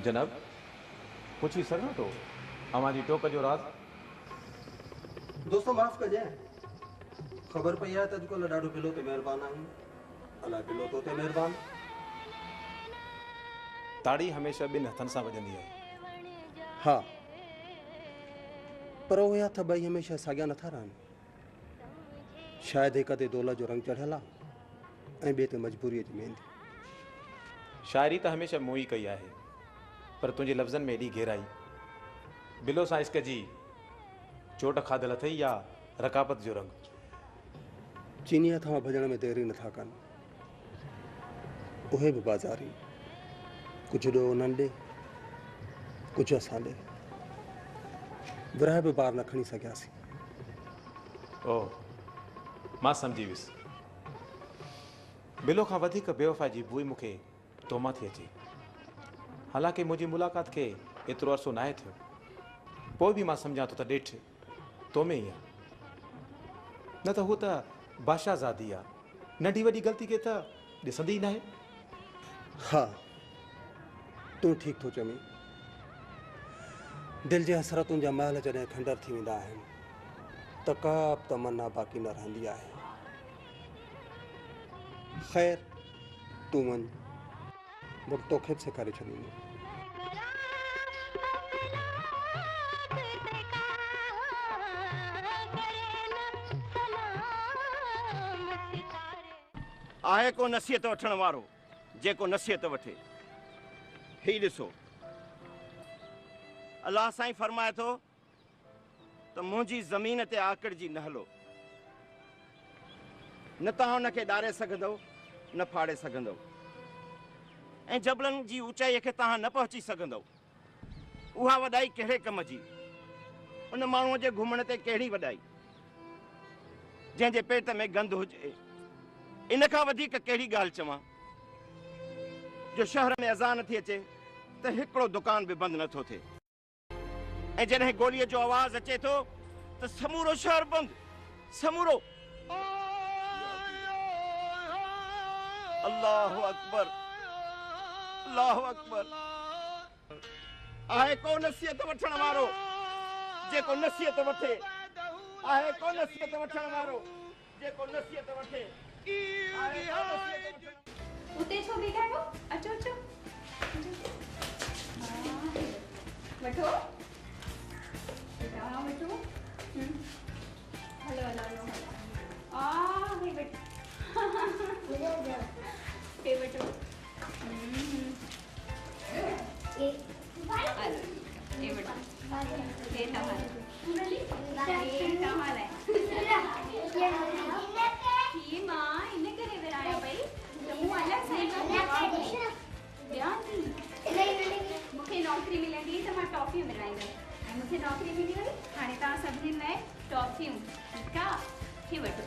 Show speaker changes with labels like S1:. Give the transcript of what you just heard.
S1: जनाब पुछी सघां थो अवां जी टोक जो राज़?
S2: दोस्तों माफ़ कजे, ख़बर पई आहे त अॼुकल्ह ॾाढो बिलो ते महिरबान आहिनि। अलाए बिलो तो ते महिरबान।
S1: ताड़ी हमेशह ॿिनि हथनि सां वॼंदी आहे।
S2: हाँ, पर उहे हथ ॿई हमेशह साॻिया नथा रहनि। शायदि हिक ते दौलत जो रंग चढ़ियल आहे ऐं ॿिए ते मजबूरीअ जी मेहंदी।
S1: शाइरी त हमेशह मूं ई कई आहे, पर तुंहिंजे लफ़्ज़नि में एॾी गहराई। बिलो सां इश्क जी चोट खाधल अथई या रकाबत जो रंग?
S2: चीनी हथां भॼण में देरी नथा कनि। उहे बि बाज़ारी, कुझु ॾो उन्हनि ॾे, कुझु असां ॾे। विरह बि ॿार न खणी सघियासीं।
S1: ओह, मां सम्झी वियुसि। बिलो खां वधीक बेवफ़ा जी बुई मूंखे तोमां थी अचे। हालांकि मुंहिंजी मुलाक़ात खे एतिरो अरसो नाहे थियो, पोइ बि मां सम्झां थो त ॾेठ तो में ई आहे। न त हू त बादशाहज़ादी आहे, नंढी वॾी ग़लती खे त ॾिसंदी ई नाहे।
S2: हा, तूं ठीक थो चवीं। दिल जे हसरतुनि जा महल जॾहिं खंडर थी वेंदा आहिनि त का बि तमन्ना बाक़ी न रहंदी आहे। ख़ैर, तूं वञ, मुझ तोखे बि सेखारे छॾींदुमि।
S3: आहे को नसीहत वठण वारो जेको नसीहत वठे। ही ॾिसो, अलाह साईं फरमाए थो त मुंहिंजी ज़मीन ते आकड़जी न हलो। न तव्हां हुनखे ॾारे सघंदव न फाड़े सघंदव, ऐं जबलनि जी ऊचाईअ खे तव्हां न पहुची सघंदव। उहा वॾाई कहिड़े कम जी? उन माण्हूअ जे घुमण ते कहिड़ी वॾाई जंहिंजे पेट में गंद हुजे? इन खां वधीक कहिड़ी ॻाल्हि चवां जो शहर में अज़ान थी अचे त हिकिड़ो दुकान बि बंदि नथो थिए, ऐं जॾहिं गोलीअ जो आवाज़ अचे थो त समूरो शहर बंदि, समूरो। अल्लाहु अकबर, अल्लाहु अकबर। आहे को नसीहत वठण वारो जेको नसीहत वठे। आहे को नसीहत वठण वारो जेको नसीहत वठे।
S4: उते छो बीठा आहियो? अचो अचो वठो बेटा, वठो। हलो हलो हलो हे बेटा, हे वठो। ये बेटा, ये तमारा, ये तमारा है। ये माँ इन्हें करे बिराया भाई, जम्मू अलग साइड का ध्यान मुझे नौकरी मिलेंदी तो मैं टॉफी मिलाएंगे। मुझे नौकरी मिली वही, हाणे तव्हां सभिनी लाइ टॉफियूं। ठीकु आहे? ही वठो।